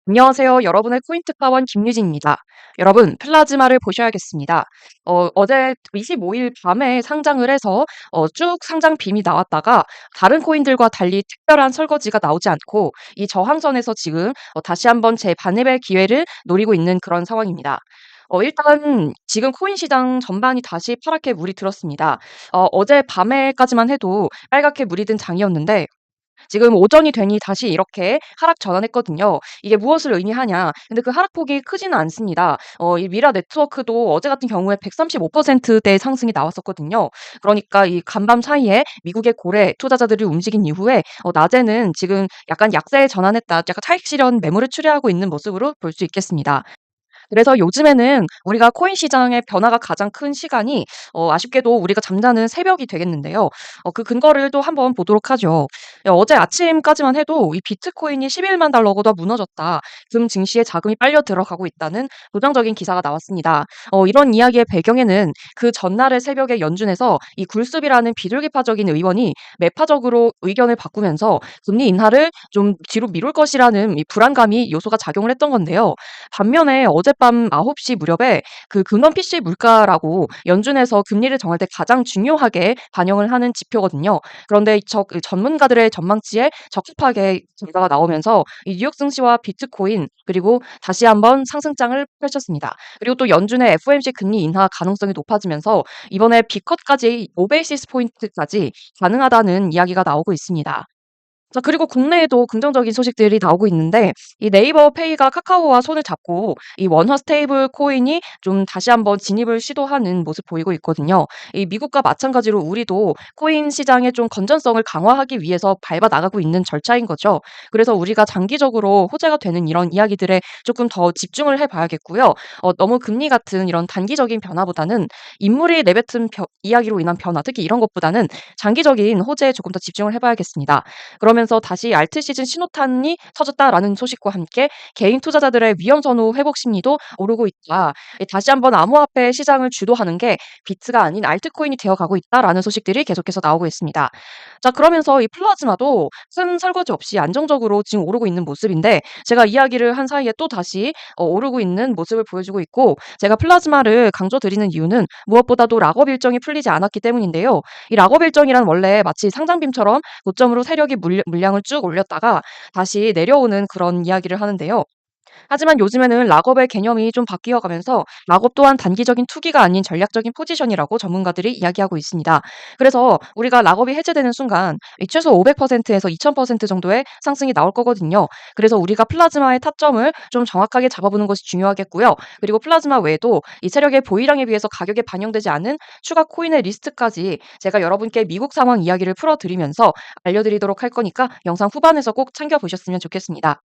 안녕하세요. 여러분의 코인 특파원 김유진입니다. 여러분, 플라즈마를 보셔야겠습니다. 어제 25일 밤에 상장을 해서 쭉 상장 빔이 나왔다가 다른 코인들과 달리 특별한 설거지가 나오지 않고 이 저항선에서 지금 다시 한번 재반입의 기회를 노리고 있는 그런 상황입니다. 일단 지금 코인 시장 전반이 다시 파랗게 물이 들었습니다. 어제 밤에까지만 해도 빨갛게 물이 든 장이었는데 지금 오전이 되니 다시 이렇게 하락 전환했거든요. 이게 무엇을 의미하냐? 근데 그 하락폭이 크지는 않습니다. 이 미라 네트워크도 어제 같은 경우에 135%대 상승이 나왔었거든요. 그러니까 이 간밤 사이에 미국의 고래 투자자들이 움직인 이후에 낮에는 지금 약간 약세에 전환했다. 약간 차익 실현 매물을 추리하고 있는 모습으로 볼 수 있겠습니다. 그래서 요즘에는 우리가 코인 시장의 변화가 가장 큰 시간이 아쉽게도 우리가 잠자는 새벽이 되겠는데요. 그 근거를 또 한번 보도록 하죠. 어제 아침까지만 해도 이 비트코인이 11만 달러보다 무너졌다. 금 증시에 자금이 빨려 들어가고 있다는 부정적인 기사가 나왔습니다. 이런 이야기의 배경에는 그 전날의 새벽에 연준에서 이 굴습이라는 비둘기파적인 의원이 매파적으로 의견을 바꾸면서 금리 인하를 좀 뒤로 미룰 것이라는 이 불안감이 요소가 작용을 했던 건데요. 반면에 어젯밤 9시 무렵에 그 근원 PC 물가라고 연준에서 금리를 정할 때 가장 중요하게 반영을 하는 지표거든요. 그런데 그 전문가들의 전망치에 적합하게 결과가 나오면서 이 뉴욕 증시와 비트코인 그리고 다시 한번 상승장을 펼쳤습니다. 그리고 또 연준의 FOMC 금리 인하 가능성이 높아지면서 이번에 B컷까지 5베이시스 포인트까지 가능하다는 이야기가 나오고 있습니다. 자, 그리고 국내에도 긍정적인 소식들이 나오고 있는데 이 네이버 페이가 카카오와 손을 잡고 이 원화 스테이블 코인이 좀 다시 한번 진입을 시도하는 모습 보이고 있거든요. 이 미국과 마찬가지로 우리도 코인 시장의 좀 건전성을 강화하기 위해서 밟아 나가고 있는 절차인 거죠. 그래서 우리가 장기적으로 호재가 되는 이런 이야기들에 조금 더 집중을 해 봐야겠고요. 너무 금리 같은 이런 단기적인 변화보다는 인물이 내뱉은 이야기로 인한 변화, 특히 이런 것보다는 장기적인 호재에 조금 더 집중을 해 봐야겠습니다. 그러면서 다시 알트 시즌 신호탄이 터졌다라는 소식과 함께 개인 투자자들의 위험 선호 회복 심리도 오르고 있다. 다시 한번 암호화폐 시장을 주도하는 게 비트가 아닌 알트코인이 되어가고 있다라는 소식들이 계속해서 나오고 있습니다. 자, 그러면서 이 플라즈마도 큰 설거지 없이 안정적으로 지금 오르고 있는 모습인데 제가 이야기를 한 사이에 또 다시 오르고 있는 모습을 보여주고 있고 제가 플라즈마를 강조드리는 이유는 무엇보다도 락업 일정이 풀리지 않았기 때문인데요. 이 락업 일정이란 원래 마치 상장빔처럼 고점으로 세력이 물량을 쭉 올렸다가 다시 내려오는 그런 이야기를 하는데요. 하지만 요즘에는 락업의 개념이 좀 바뀌어 가면서 락업 또한 단기적인 투기가 아닌 전략적인 포지션이라고 전문가들이 이야기하고 있습니다. 그래서 우리가 락업이 해제되는 순간 이 최소 500%에서 2000% 정도의 상승이 나올 거거든요. 그래서 우리가 플라즈마의 타점을 좀 정확하게 잡아보는 것이 중요하겠고요. 그리고 플라즈마 외에도 이 세력의 보유량에 비해서 가격에 반영되지 않은 추가 코인의 리스트까지 제가 여러분께 미국 상황 이야기를 풀어드리면서 알려드리도록 할 거니까 영상 후반에서 꼭 챙겨보셨으면 좋겠습니다.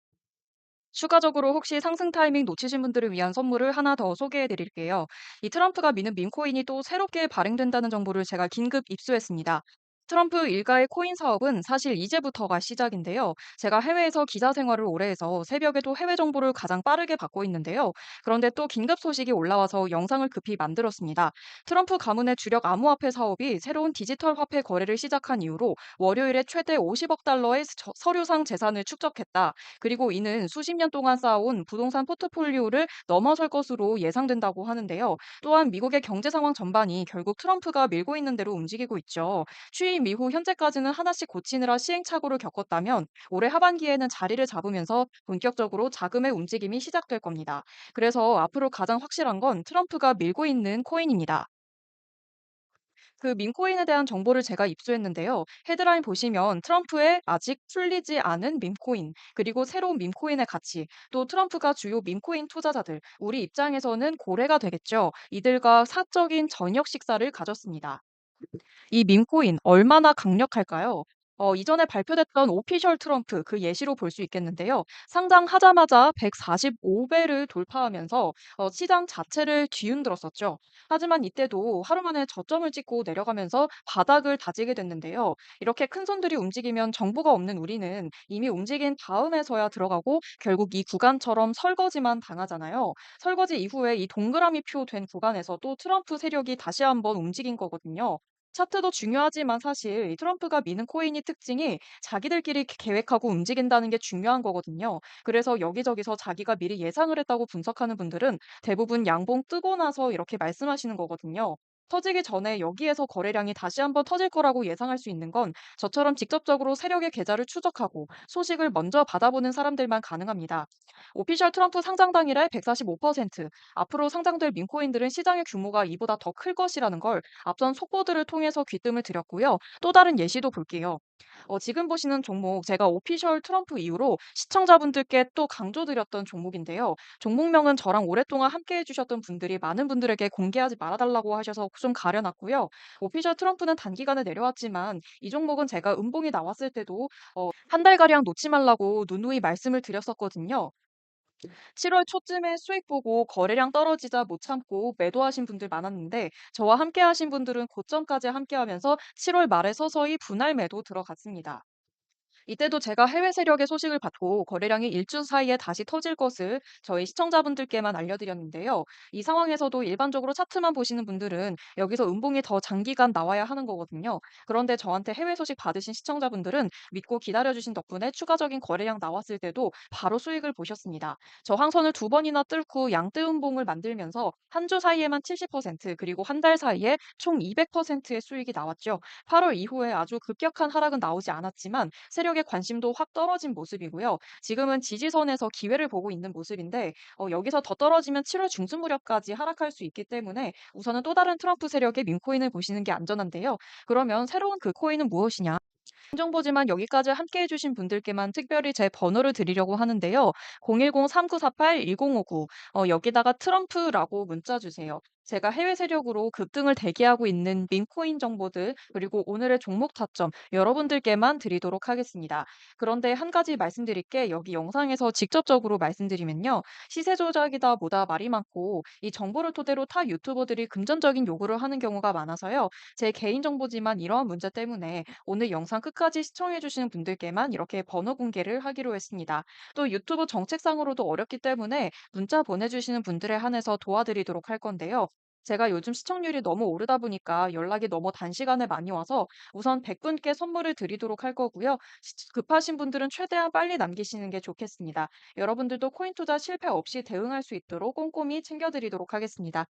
추가적으로 혹시 상승 타이밍 놓치신 분들을 위한 선물을 하나 더 소개해 드릴게요. 이 트럼프가 미는 밈코인이 또 새롭게 발행된다는 정보를 제가 긴급 입수했습니다. 트럼프 일가의 코인 사업은 사실 이제부터가 시작인데요. 제가 해외에서 기자 생활을 오래 해서 새벽에도 해외 정보를 가장 빠르게 받고 있는데요. 그런데 또 긴급 소식이 올라와서 영상을 급히 만들었습니다. 트럼프 가문의 주력 암호화폐 사업이 새로운 디지털 화폐 거래를 시작한 이후로 월요일에 최대 50억 달러의 서류상 재산을 축적했다. 그리고 이는 수십 년 동안 쌓아온 부동산 포트폴리오를 넘어설 것으로 예상된다고 하는데요. 또한 미국의 경제 상황 전반이 결국 트럼프가 밀고 있는 대로 움직이고 있죠. 취임 이후 현재까지는 하나씩 고치느라 시행착오를 겪었다면 올해 하반기에는 자리를 잡으면서 본격적으로 자금의 움직임이 시작될 겁니다. 그래서 앞으로 가장 확실한 건 트럼프가 밀고 있는 코인입니다. 그 밈코인에 대한 정보를 제가 입수했는데요. 헤드라인 보시면 트럼프의 아직 풀리지 않은 밈코인, 그리고 새로운 밈코인의 가치, 또 트럼프가 주요 밈코인 투자자들, 우리 입장에서는 고래가 되겠죠. 이들과 사적인 저녁 식사를 가졌습니다. 이 밈코인 얼마나 강력할까요? 이전에 발표됐던 오피셜 트럼프 그 예시로 볼 수 있겠는데요. 상장하자마자 145배를 돌파하면서 시장 자체를 뒤흔들었었죠. 하지만 이때도 하루 만에 저점을 찍고 내려가면서 바닥을 다지게 됐는데요. 이렇게 큰 손들이 움직이면 정보가 없는 우리는 이미 움직인 다음에서야 들어가고 결국 이 구간처럼 설거지만 당하잖아요. 설거지 이후에 이 동그라미 표 된 구간에서 또 트럼프 세력이 다시 한번 움직인 거거든요. 차트도 중요하지만 사실 이 트럼프가 미는 코인이 특징이 자기들끼리 계획하고 움직인다는 게 중요한 거거든요. 그래서 여기저기서 자기가 미리 예상을 했다고 분석하는 분들은 대부분 양봉 뜨고 나서 이렇게 말씀하시는 거거든요. 터지기 전에 여기에서 거래량이 다시 한번 터질 거라고 예상할 수 있는 건 저처럼 직접적으로 세력의 계좌를 추적하고 소식을 먼저 받아보는 사람들만 가능합니다. 오피셜 트럼프 상장 당일에 145%, 앞으로 상장될 민코인들은 시장의 규모가 이보다 더 클 것이라는 걸 앞선 속보들을 통해서 귀뜸을 드렸고요. 또 다른 예시도 볼게요. 지금 보시는 종목, 제가 오피셜 트럼프 이후로 시청자분들께 또 강조드렸던 종목인데요. 종목명은 저랑 오랫동안 함께 해주셨던 분들이 많은 분들에게 공개하지 말아달라고 하셔서 좀 가려놨고요. 오피셜 트럼프는 단기간에 내려왔지만 이 종목은 제가 음봉이 나왔을 때도 한 달가량 놓지 말라고 누누이 말씀을 드렸었거든요. 7월 초쯤에 수익 보고 거래량 떨어지자 못 참고 매도하신 분들 많았는데 저와 함께 하신 분들은 고점까지 함께 하면서 7월 말에 서서히 분할 매도 들어갔습니다. 이때도 제가 해외 세력의 소식을 받고 거래량이 일주 사이에 다시 터질 것을 저희 시청자분들께만 알려드렸는데요. 이 상황에서도 일반적으로 차트만 보시는 분들은 여기서 음봉이 더 장기간 나와야 하는 거거든요. 그런데 저한테 해외 소식 받으신 시청자분들은 믿고 기다려주신 덕분에 추가적인 거래량 나왔을 때도 바로 수익을 보셨습니다. 저항선을 두 번이나 뚫고 양대 음봉을 만들면서 한 주 사이에만 70%, 그리고 한 달 사이에 총 200%의 수익이 나왔죠. 8월 이후에 아주 급격한 하락은 나오지 않았지만 세력의 관심도 확 떨어진 모습이고요. 지금은 지지선에서 기회를 보고 있는 모습인데 여기서 더 떨어지면 7월 중순 무렵까지 하락할 수 있기 때문에 우선은 또 다른 트럼프 세력의 민코인을 보시는 게 안전한데요. 그러면 새로운 그 코인은 무엇이냐? 정보지만 여기까지 함께 해주신 분들께만 특별히 제 번호를 드리려고 하는데요. 010-3948-1059, 여기다가 트럼프라고 문자 주세요. 제가 해외 세력으로 급등을 대기하고 있는 민코인 정보들, 그리고 오늘의 종목 타점 여러분들께만 드리도록 하겠습니다. 그런데 한 가지 말씀드릴 게, 여기 영상에서 직접적으로 말씀드리면요. 시세 조작이다 뭐다 말이 많고 이 정보를 토대로 타 유튜버들이 금전적인 요구를 하는 경우가 많아서요. 제 개인 정보지만 이러한 문제 때문에 오늘 영상 끝까지 시청해 주시는 분들께만 이렇게 번호 공개를 하기로 했습니다. 또 유튜브 정책상으로도 어렵기 때문에 문자 보내주시는 분들에 한해서 도와드리도록 할 건데요. 제가 요즘 시청률이 너무 오르다 보니까 연락이 너무 단시간에 많이 와서 우선 100분께 선물을 드리도록 할 거고요. 급하신 분들은 최대한 빨리 남기시는 게 좋겠습니다. 여러분들도 코인 투자 실패 없이 대응할 수 있도록 꼼꼼히 챙겨드리도록 하겠습니다.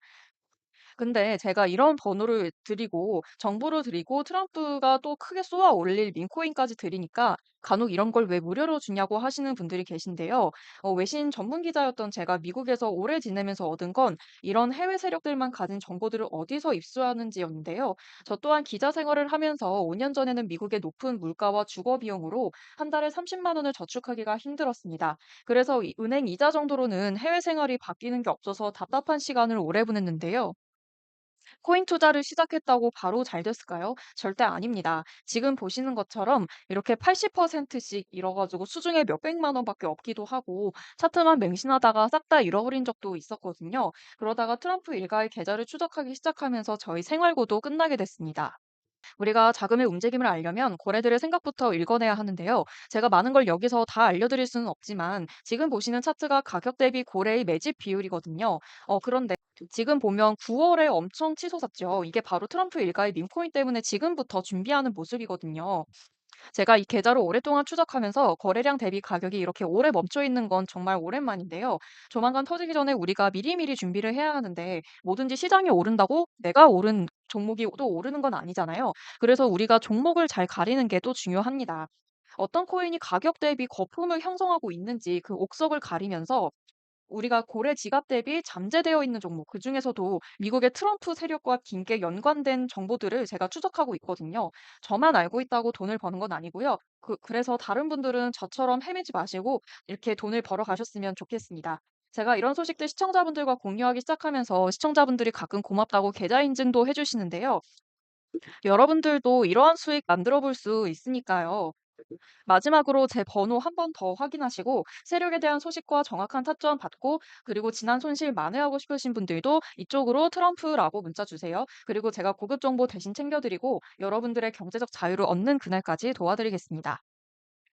근데 제가 이런 번호를 드리고 정보를 드리고 트럼프가 또 크게 쏘아 올릴 민코인까지 드리니까 간혹 이런 걸 왜 무료로 주냐고 하시는 분들이 계신데요. 외신 전문 기자였던 제가 미국에서 오래 지내면서 얻은 건 이런 해외 세력들만 가진 정보들을 어디서 입수하는지였는데요. 저 또한 기자 생활을 하면서 5년 전에는 미국의 높은 물가와 주거 비용으로 한 달에 30만 원을 저축하기가 힘들었습니다. 그래서 은행 이자 정도로는 해외 생활이 바뀌는 게 없어서 답답한 시간을 오래 보냈는데요. 코인 투자를 시작했다고 바로 잘 됐을까요? 절대 아닙니다. 지금 보시는 것처럼 이렇게 80%씩 잃어가지고 수중에 몇백만 원밖에 없기도 하고 차트만 맹신하다가 싹 다 잃어버린 적도 있었거든요. 그러다가 트럼프 일가의 계좌를 추적하기 시작하면서 저희 생활고도 끝나게 됐습니다. 우리가 자금의 움직임을 알려면 고래들의 생각부터 읽어내야 하는데요. 제가 많은 걸 여기서 다 알려드릴 수는 없지만 지금 보시는 차트가 가격 대비 고래의 매집 비율이거든요. 그런데 지금 보면 9월에 엄청 치솟았죠. 이게 바로 트럼프 일가의 밈코인 때문에 지금부터 준비하는 모습이거든요. 제가 이 계좌를 오랫동안 추적하면서 거래량 대비 가격이 이렇게 오래 멈춰 있는 건 정말 오랜만인데요. 조만간 터지기 전에 우리가 미리미리 준비를 해야 하는데 뭐든지 시장이 오른다고 내가 오른 종목이 또 오르는 건 아니잖아요. 그래서 우리가 종목을 잘 가리는 게 또 중요합니다. 어떤 코인이 가격 대비 거품을 형성하고 있는지 그 옥석을 가리면서 우리가 고래 지갑 대비 잠재되어 있는 종목, 그중에서도 미국의 트럼프 세력과 긴게 연관된 정보들을 제가 추적하고 있거든요. 저만 알고 있다고 돈을 버는 건 아니고요. 그래서 다른 분들은 저처럼 헤매지 마시고 이렇게 돈을 벌어 가셨으면 좋겠습니다. 제가 이런 소식들 시청자분들과 공유하기 시작하면서 시청자분들이 가끔 고맙다고 계좌 인증도 해주시는데요. 여러분들도 이러한 수익 만들어 볼 수 있으니까요. 마지막으로 제 번호 한 번 더 확인하시고 세력에 대한 소식과 정확한 타점 받고, 그리고 지난 손실 만회하고 싶으신 분들도 이쪽으로 트럼프라고 문자 주세요. 그리고 제가 고급 정보 대신 챙겨드리고 여러분들의 경제적 자유를 얻는 그날까지 도와드리겠습니다.